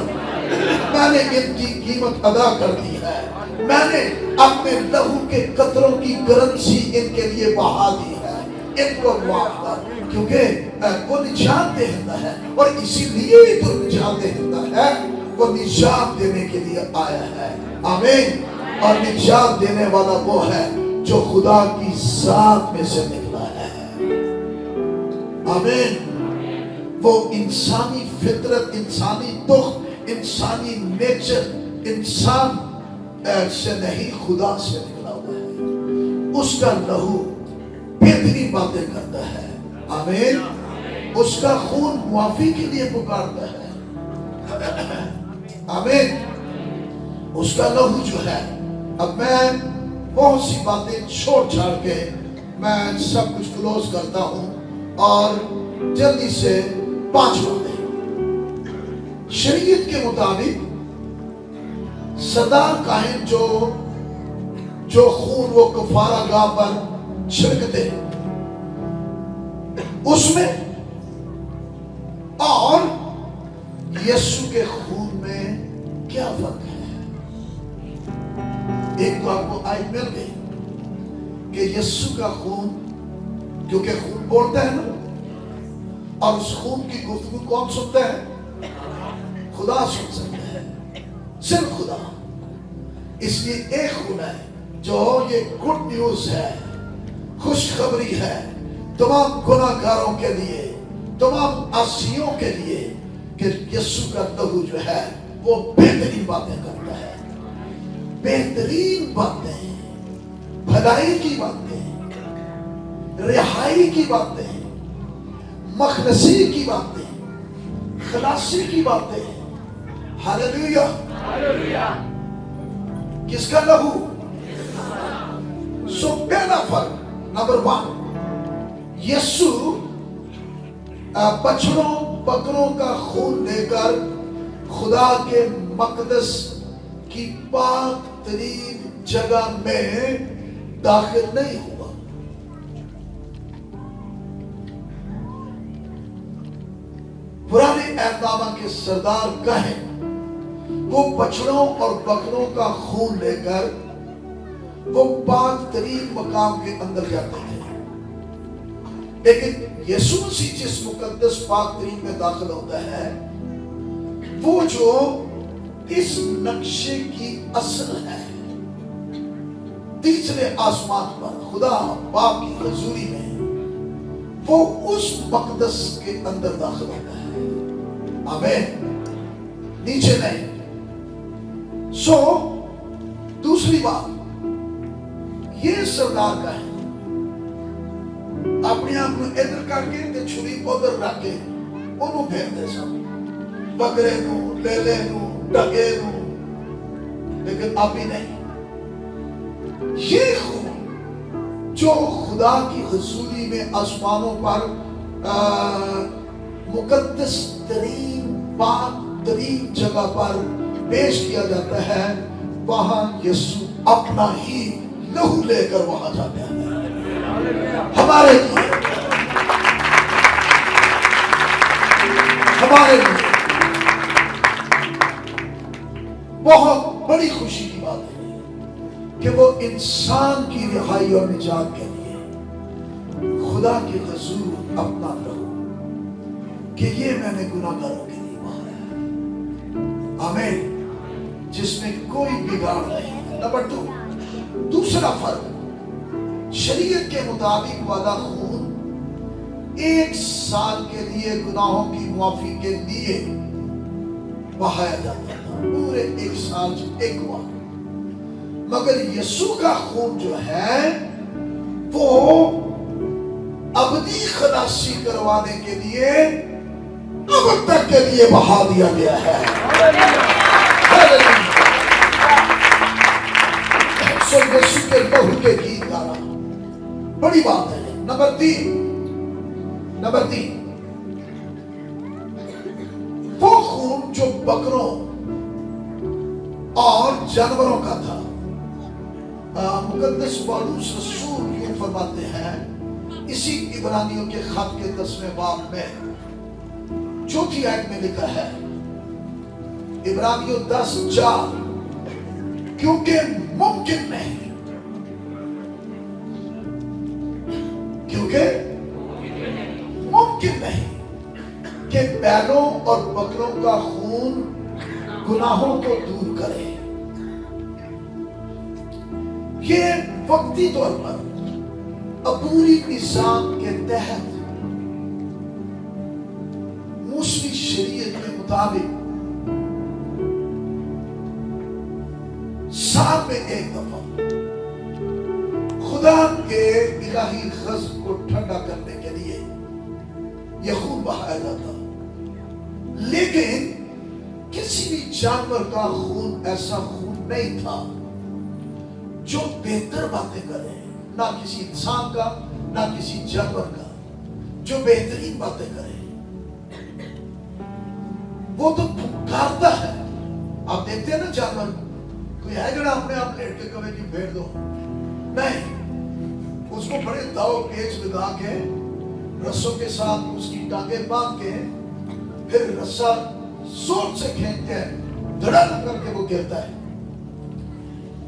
मैंने इनकी कीमत अदा कर दी है, मैंने अपने लहू के कतरों की करेंसी इनके लिए बहा दी है, इनको माफ कर, क्योंकि वो निजात देता है, और इसीलिए तो निजात देता है, वो निजात देने के लिए आया है। आमीन। और निजात देने वाला वो है जो खुदा की जात में से निकला है। आमीन। वो इंसानी फितरत, इंसानी दुख, इंसानी नेचर इंसान से नहीं, खुदा से निकला हुआ है। उसका लहू बेहतरीन बातें करता है। आमीन। उसका खून मुआफी के लिए पुकारता है। आमीन। उसका लहू जो है, अब मैं बहुत सी बातें छोड़ छाड़ के मैं सब कुछ क्लोज करता हूं और जल्दी से 5 बातें। शरीयत के मुताबिक सरदार काहिन जो खून वो कफारा गाह पर छिड़कते उसमें और यीशु के खून में क्या फर्क है? एक तो आपको आयत मिल गई कि यीशु का खून, क्योंकि खून बोलता है ना, और उस खून की गुफ्तगू कौन सुनता है? खुदा सुन सकता है, सिर्फ खुदा। इसलिए एक खून है जो ये गुड न्यूज है, खुशखबरी है तमाम गुनाहगारों के लिए, तमाम आसियों के लिए कि यीशु का लहू जो है वो बेहतरीन बातें करता है। बेहतरीन बातें, भलाई की बातें, रिहाई की बातें, मखलसी की बातें, खलासी की बातें। हालेलुया। किसका लहू? सो पहला फर्क, नंबर 1, यीशु बछड़ों बकरों का खून लेकर खुदा के मकदस की पाक तरीन जगह में दाखिल नहीं हुआ। पुराने एहदनामा के सरदार कहें वो बछड़ों और बकरों का खून लेकर वो पाक तरीन मकाम के अंदर जाते थे, लेकिन यीशु मसीह जिस मुकद्दस पाक तरीन में दाखिल होता है वो जो इस नक्शे की असल है, तीसरे आसमान पर खुदा बाप की हजूरी में वो उस मकदस के अंदर दाखिल होता है। आमीन। नीचे नहीं। सो दूसरी बात, ये सरदार का है अपने आप को इधर करके ते छुरी उधर रख के ओनू फेर दे सब, बकरे नू, लेले नू, डगे नू, लेकिन आप ही नहीं। ये खून जो खुदा की हुजूरी में आसमानों पर मुकद्दस तरीन पाक तरीन जगह पर पेश किया जाता है, वहां यीशु अपना ही लहू लेकर वहां जाता है हमारे लिए, हमारे लिए। बहुत बड़ी खुशी की बात है कि वो इंसान की रिहाई और निजात के लिए खुदा की हुजूर अपना लहू, कि ये मैंने गुनाहगारों के लिए बहाया। आमीन। जिसमें कोई बिगाड़ नहीं। नंबर 2, दूसरा फर्क, शरीयत के मुताबिक वाला खून 1 साल के लिए गुनाहों की मुआफी के लिए बहाया जाता था, पूरे 1 साल एक बार। मगर यीशु का खून जो है वो अबदी खलासी करवाने के लिए अब तक के लिए बहा दिया गया है। सो यीशु के लहू के गीत गाना बड़ी बात है। नंबर 3, वो खून जो बकरों और जानवरों का था, मुकद्दस पौलुस रसूल यूं फरमाते हैं इसी इब्रानियों के खत के 10वें बाब में 4थी आयत में लिखा है, इब्रानियों 10:4, क्योंकि मुमकिन नहीं, क्योंकि मुमकिन नहीं कि बैलों और बकरों का खून गुनाहों को दूर करे। ये वक्ती तौर पर अबूरी निजाम के तहत मूसवी शरीयत मुताबिक साल में एक दफा खुदा के इलाही गज़ब को ठंडा करने के लिए यह खून बहाया जाता, लेकिन किसी भी जानवर का खून ऐसा खून नहीं था जो बेहतर बातें करे, ना किसी इंसान का ना किसी जानवर का जो बेहतरीन बातें करे। वो तो पुकारता है। आप देखते हैं ना जानवर, कोई है जरा अपने आप लेट के कवे की फेर दो, नहीं, उसको बड़े दाव पेच लगा के रस्सों के साथ उसकी टांगें बांध के फिर रस्सा जोर से खींचते हैं, धड़क करके वो गिरता है,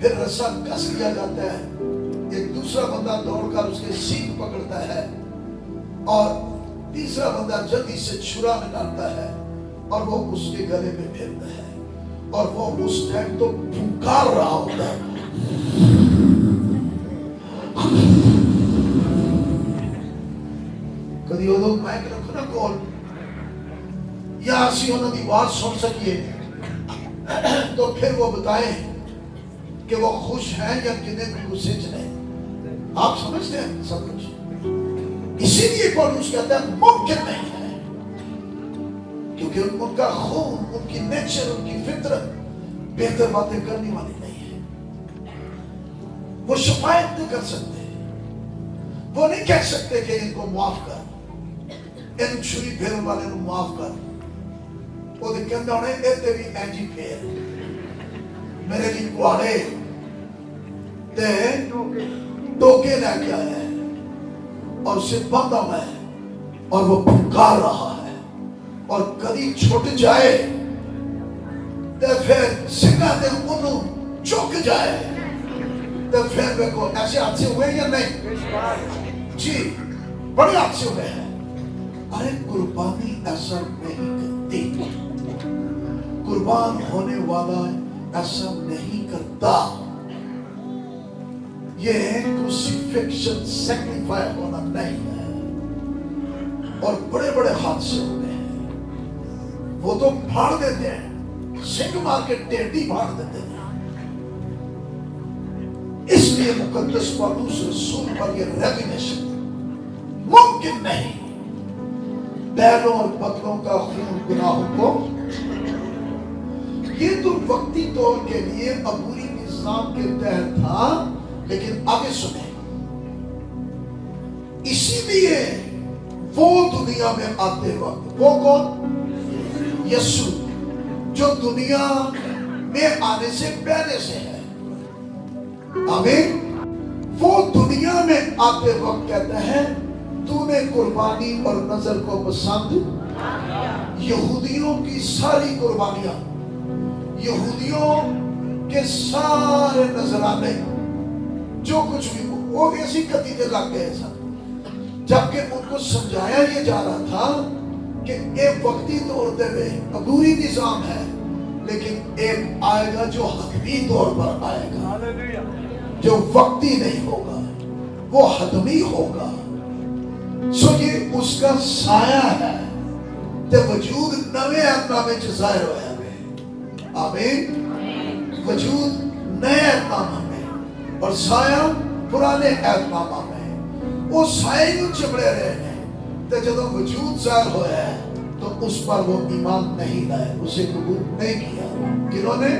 फिर रस्सा कस लिया जाता है, एक दूसरा बंदा दौड़कर उसके सींग पकड़ता है और तीसरा बंदा जल्दी से छुरा निकालता है और वो उसके गले में फेरता है और वो उस टाइम तो पुकार रहा होता है। कभी वो लोग माइक रखो ना कॉल या ऐसी उन्होंने आवाज सुन सकिए तो फिर वो बताएं कि वो खुश हैं या कितने गुस्से च हैं। आप समझते हैं सब कुछ। इसीलिए पौलुस कहता है मुमकिन नहीं है, क्योंकि उनका खून, उनकी नेचर, उनकी फितरत बेहतर बातें करने वाली नहीं है। वो शफायत नहीं कर सकते, वो नहीं कह सकते कि इनको माफ कर, इन छुरी फेरन वाले को माफ कर। वो तो कहता होने ए तेरी ऐंजी फेर मेरे लिए कुआड़े ते टोके लेके आया है और उसे बांधा हुआ है और वो पुकार रहा है और कभी छूट जाए तो फिर सिंगा दे उन्हों चुक जाए तो फिर देखो ऐसे हादसे हुए या नहीं जी, बड़े हादसे हुए हैं। अरे कुर्बानी ऐसा नहीं करती, कुर्बान होने वाला ऐसा नहीं करता। ये क्रूसिफिक्शन सैक्रिफाई होना नहीं है। और बड़े बड़े हादसे होते हैं, वो तो फाड़ देते हैं, सिंग मार के टेढ़ी फाड़ देते हैं। इसलिए मुकद्दस पौलुस रसूल पर ये रेवलेशन मुमकिन नहीं, बैलों और बकरों का खून गुनाहों को, ये तो वक्ती तौर के लिए अबूरी निजाम के तहत था, लेकिन आगे सुने, इसीलिए वो दुनिया में आते वक्त, वो कौन? यीशु, जो दुनिया में आने से पहले से है। आमीन। वो दुनिया में आते वक्त कहता है तूने कुर्बानी और नजर को पसंद, यहूदियों की सारी कुर्बानियां, यहूदियों के सारे नजराने, जो कुछ भी वो ऐसी कतीजे लग गए सब, जबकि उनको समझाया ये जा रहा था कि एक वक्ती तौर पे अबूरी निजाम है, लेकिन एक आएगा जो हतमी तौर पर आएगा, जो वक्ती नहीं होगा, वो हतमी होगा। सो ये उसका साया है ते वजूद नवे अहकाम में ज़ाहिर होया है। आमीन। वजूद नए अहकाम में और साया पुराने अहकाम में, वो साए ਨੂੰ चिपड़े रहे हैं ते जब वजूद ज़ाहिर होया है तो उस पर वो ईमान नहीं लाए, उसे कबूल नहीं किया। किन्होंने?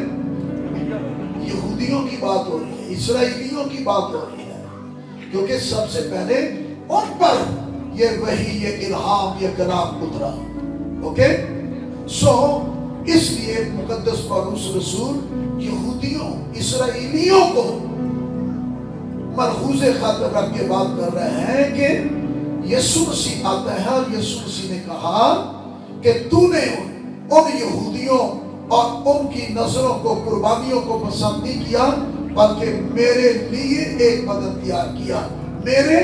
यहूदियों की बात हो रही है, इस्राएलियों की बात हो रही है, क्योंकि सबसे पहले उन पर ये वही, ये इल्हाम, ये कलाम उतरा। ओके, सो इसलिए मुकद्दस पौलुस रसूल यहूदियों, इस्राएलियों को मलहूज़े खातिर रख के बात कर रहे हैं कि यीशु मसीह आता है और यीशु मसीह ने कहा कि तूने उन यहूदियों और उनकी नजरों को, कुर्बानियों को पसंद नहीं किया, बल्कि मेरे लिए एक बदन तैयार किया। मेरे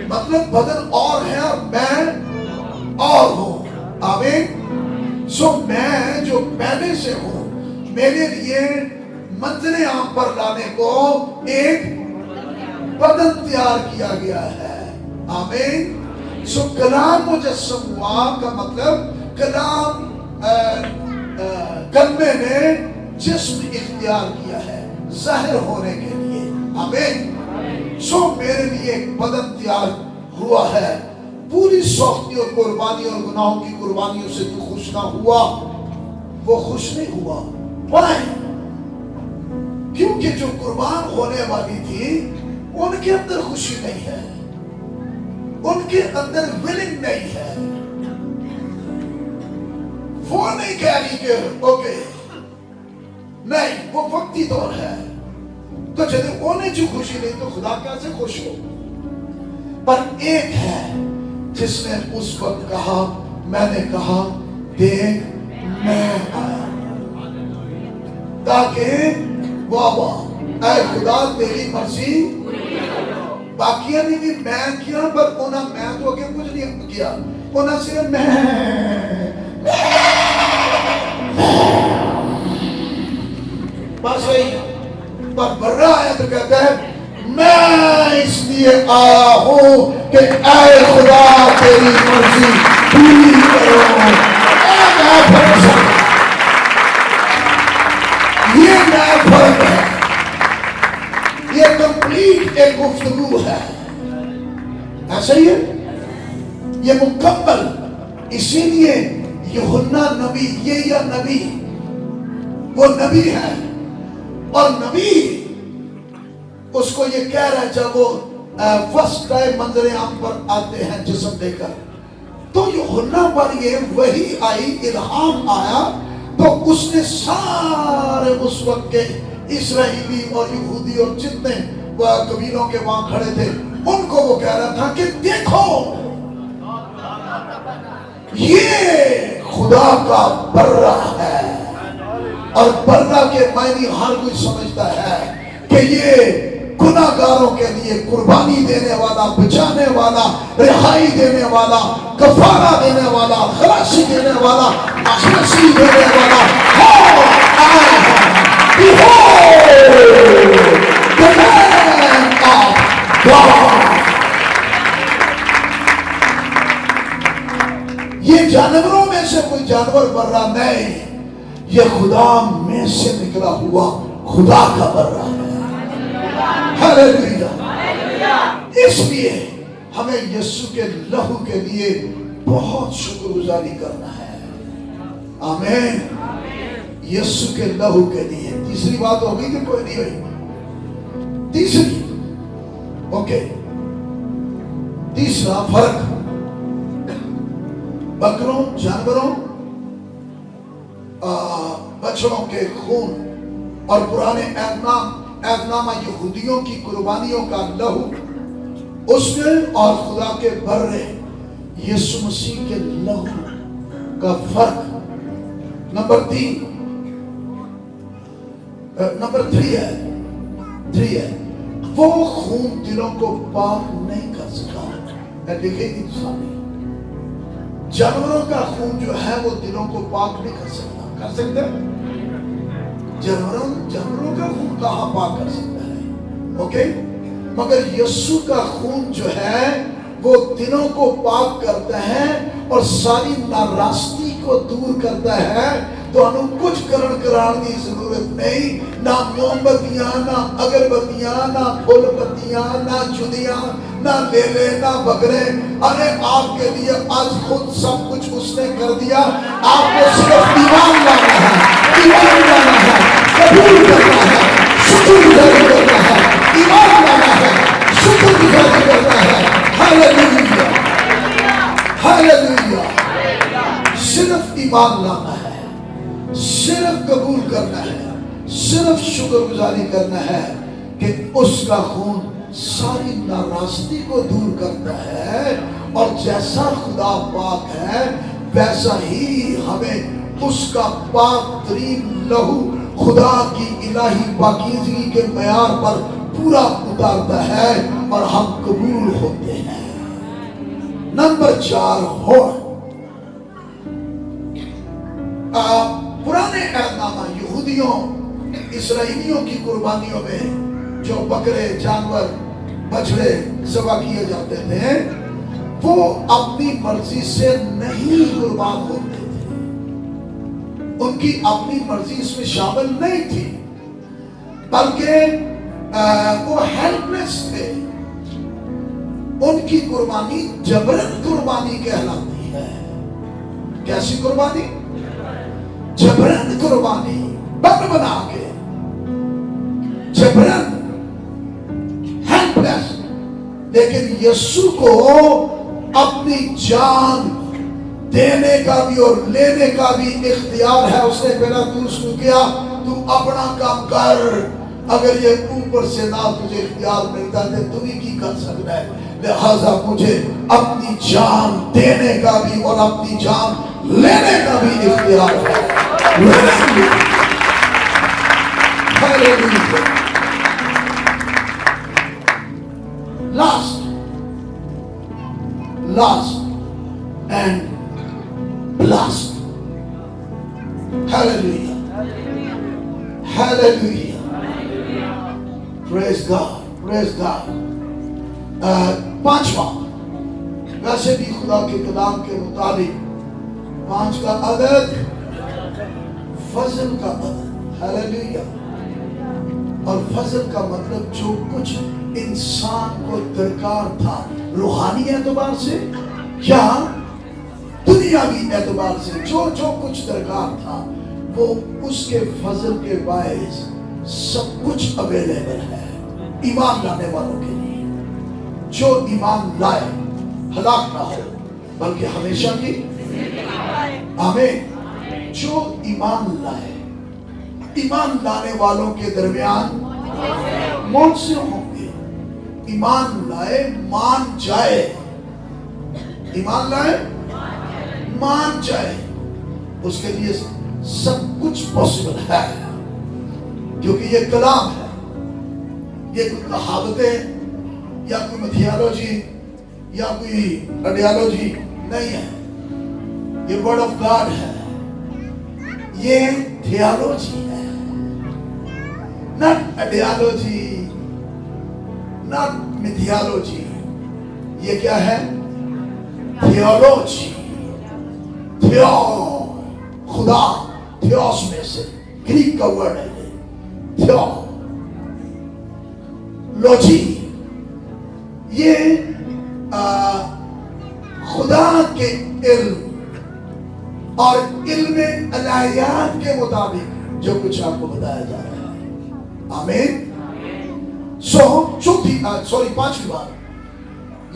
मतलब बदन और है और मैं और हूं। आमीन। सो मैं जो पहले से हूं, मेरे लिए मंजरे आम पर लाने को एक बदन तैयार किया गया है। आमीन। सो कलाम मुजस्सम हुआ का मतलब कलाम کلمے نے جسم اختیار کیا ہے ظاہر ہونے کے لیے. آمین. سو میرے لیے ایک بدن تیار ہوا ہے. پوری سوختی اور قربانی اور گناہوں کی قربانیوں سے تو خوش نہ ہوا. وہ خوش نہیں ہوا. Why? کیونکہ جو قربان ہونے والی تھی ان کے اندر خوشی نہیں ہے, ان کے اندر ولنگ نہیں ہے. وہ نہیں کہہ رہی کہ اوکے نہیں, وہ وقتی طور ہے. تو جب انہیں جو خوشی نہیں تو خدا کیسے خوش ہو. پر ایک ہے جس نے اس وقت کہا, میں نے کہا دیکھ میں آیا, تاکہ بابا اے خدا تیری مرضی. باقیہ نے بھی میں کیا, پر انہاں میں تو اگر کچھ نہیں کیا, انہاں صرف میں بس وہی. پر برا آیا تو کہتا ہے میں اس لیے آیا ہوں کہ اے خدا تیری مرضی پوری کرو. یہ نیا فرق ہے, یہ کمپلیٹ ایک گفتگو ہے. ایسا ہی ہے, یہ مکمل. اسی لیے یوحنا نبی, یہ یا نبی, وہ نبی ہے, اور نبی اس کو یہ کہہ رہا ہے جب وہ فرسٹ ٹائم منظر عام پر آتے ہیں جسم دے کر, تو یوحنا پر یہ وحی آئی, الہام آیا, تو اس نے سارے اس وقت کے اسرائیلی اور یہودی اور جتنے قبیلوں کے وہاں کھڑے تھے ان کو وہ کہہ رہا تھا کہ دیکھو یہ خدا کا برہ ہے. اور برہ کے معنی ہر کوئی سمجھتا ہے کہ یہ گناہگاروں کے لیے قربانی دینے والا, بچانے والا, رہائی دینے والا, کفارہ دینے والا, خلاصی دینے والا, خلاصی دینے والا آیا ہے. Behold the Lamb of God. یہ جانوروں میں سے کوئی جانور برہ نہیں, یہ خدا میں سے نکلا ہوا خدا کا برہ ہے. ہاللیلویا. اس لیے ہمیں یسوع کے لہو کے لیے بہت شکر گزاری کرنا ہے. آمین. یسوع کے لہو کے لیے. تیسری بات ہو گئی کہ کوئی نہیں ہوئی؟ تیسری, اوکے, تیسرا فرق بکروں, جانوروں, بچڑوں کے خون اور پرانے عہد نامہ یہودیوں کی قربانیوں کا لہو اس میں, اور خدا کے برے یسوع مسیح کے لہو کا فرق. نمبر 3 ہے وہ خون دلوں کو پاک نہیں کر سکا. دیکھیں گے سامنے, جانوروں کا خون جو ہے وہ دلوں کو پاک نہیں کر سکتا. کر سکتے جانوروں کا خون کہاں پاک کر سکتا ہے؟ اوکے, مگر یسوع کا خون جو ہے وہ دلوں کو پاک کرتا ہے اور ساری ناراستی کو دور کرتا ہے. تو ہم کچھ کرن کران کی ضرورت نہیں, نہ موم بتیاں, نہ اگربتیاں, نہ پھول پتیاں, نہ چنیاں, نہ لیلے, نہ بکرے. ارے آپ کے لیے آج خود سب کچھ اس نے کر دیا. آپ کو صرف ایمان لانا ہے, ایمان لانا ہے, قبول کرنا ہے, شکر گزاری کرنا ہے. ایمان لانا ہے, شکر گزاری کرنا ہے. ہاللیلویا, ہاللیلویا. صرف ایمان لانا ہے, صرف قبول کرنا ہے, صرف شکر گزاری کرنا ہے کہ اس کا خون ساری ناراستی کو دور کرتا ہے. اور جیسا خدا پاک ہے ویسا ہی ہمیں اس کا پاک ترین لہو خدا کی الہی پاکیزگی کے معیار پر پورا اتارتا ہے اور ہم قبول ہوتے ہیں. نمبر 4 ہون. پرانے عہد نامہ یہودیوں اسرائیلیوں کی قربانیوں میں جو بکرے, جانور, بچڑے ذبح کیے جاتے تھے وہ اپنی مرضی سے نہیں قربان ہوتے تھے. ان کی اپنی مرضی اس میں شامل نہیں تھی، بلکہ وہ ہیلپ لیس تھے. ان کی قربانی جبرن قربانی کہلاتی ہے. کیسی قربانی؟ جبرن قربانی، بنا کے جبرن ہیلپ لیس. لیکن یسوع کو اپنی جان دینے کا بھی اور لینے کا بھی اختیار ہے. اس نے پہلا تو اس کو کیا، تو اپنا کام کر. اگر یہ اوپر سے نہ تجھے اختیار ملتا تو تو ہی کی کر سکتا ہے. لہذا مجھے اپنی جان دینے کا بھی اور اپنی جان لینے کا بھی اختیار ہے. last and blessed. Hallelujah. Hallelujah. Praise God. Praise God. پانچواں، ویسے بھی خدا کے کلام کے مطابق 5 کا عدد فضل کا عدد. ہاللیلویہ. اور فضل کا مطلب جو کچھ انسان کو درکار تھا روحانی اعتبار سے یا دنیاوی اعتبار سے، جو کچھ درکار تھا وہ اس کے فضل کے باعث سب کچھ اویلیبل ہے ایمان لانے والوں کے لیے. جو ایمان لائے ہلاک نہ ہو بلکہ ہمیشہ کی. آمین. جو ایمان لائے، ایمان لانے والوں کے درمیان معجزے ہوں گے. ایمان لائے مان جائے، ایمان لائے مان جائے، اس کے لیے سب کچھ پاسبل ہے. کیونکہ یہ کلام ہے، یہ کوئی کہاوتیں یا کوئی میتھیالوجی یا کوئی آئیڈیالوجی نہیں ہے. یہ ورڈ آف گاڈ ہے، یہ تھیالوجی ہے. Not ideology, not mythology. یہ کیا ہے؟ تھیولوجی. تھیو خدا، تھیوس میں سے گریک کا ورڈ ہے یہ تھیو. لوجی یہ خدا کے علم اور علم الہیات کے مطابق جو کچھ آپ کو بتایا جا رہا ہے. آمین. پانچویں بات،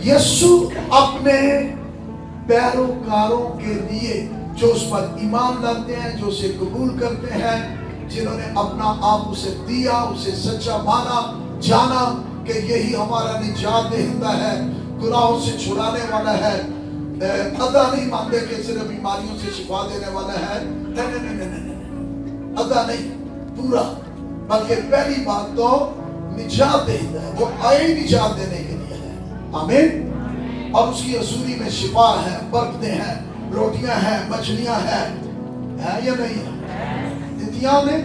یسوع اپنے پیروکاروں کے لیے جو اس پر ایمان لاتے ہیں، جو اسے قبول کرتے ہیں، جنہوں نے اپنا آپ اسے دیا، اسے سچا مانا، جانا کہ یہی ہمارا نجات دہندہ ہے، گناہوں سے چھڑانے والا ہے. ادا نہیں مانتے کہ صرف بیماریوں سے شفا دینے والا ہے، نہیں، ادا نہیں، پورا. بلکہ پہلی بات تو نجات دہندہ ہے، وہ آئے نجات دینے کے لیے ہے. آمین. اور اس کی حضوری میں شفا ہے، برکتیں ہیں، روٹیاں ہیں، مچھلیاں ہیں، ہے یا نہیں ہے؟ دتیاں نے.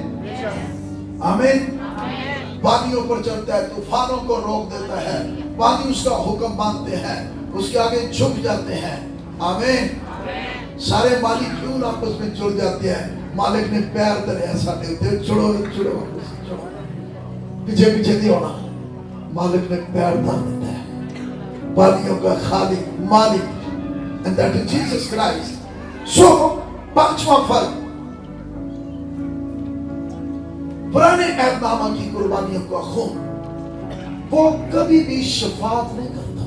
آمین. پانیوں پر چلتا ہے، طوفانوں کو روک دیتا ہے، پانی اس کا حکم مانتے ہیں، اس کے آگے جھک جاتے ہیں. آمین. سارے مالک کیوں آپس میں جڑ جاتے ہیں؟ مالک نے پیر دلے ایسا دیتے، چھڑو پیچھے نہیں ہونا. مالک نے پیر دل دیتا ہے. پانیوں کا خالق مالک، and that is Jesus Christ. So پانچواں فرق، پرانے عہد نامہ کی قربانیوں کا خون وہ کبھی بھی شفاعت نہیں کرتا.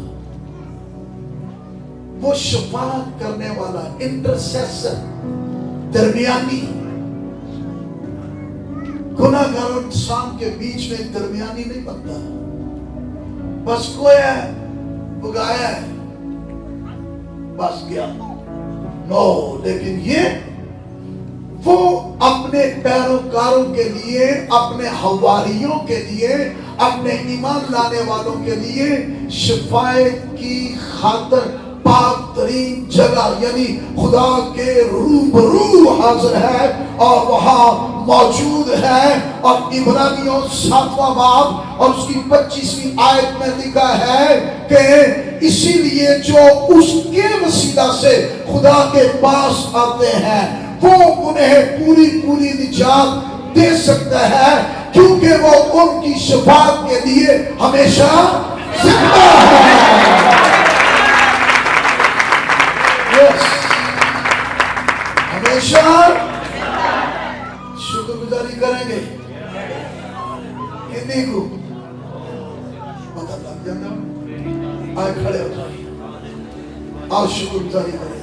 وہ شفاعت کرنے والا انٹرسیسر، درمیانی، گناہگار اور انسان کے بیچ میں درمیانی نہیں بنتا. بس کوئی ہے، بگایا ہے، بس گیا. نو. لیکن یہ وہ اپنے پیروکاروں کے لیے، اپنے حواریوں کے لیے، اپنے ایمان لانے والوں کے لیے شفاعت کی خاطر پاک ترین جگہ یعنی خدا کے روبرو حاضر ہے اور وہاں موجود ہے. اور عبرانیوں 7واں باب اور اس کی 25ویں آیت میں لکھا ہے کہ اسی لیے جو اس کے وسیلہ سے خدا کے پاس آتے ہیں وہ انہیں پوری پوری نجات دے سکتا ہے کیونکہ وہ ان کی شفاعت کے لیے ہمیشہ زندہ ہے. ہمیشہ شکر گزاری کریں گے. کتنی کو پتہ لگ جانا. آئے کھڑے ہو جائیں اور شکر گزاری کریں.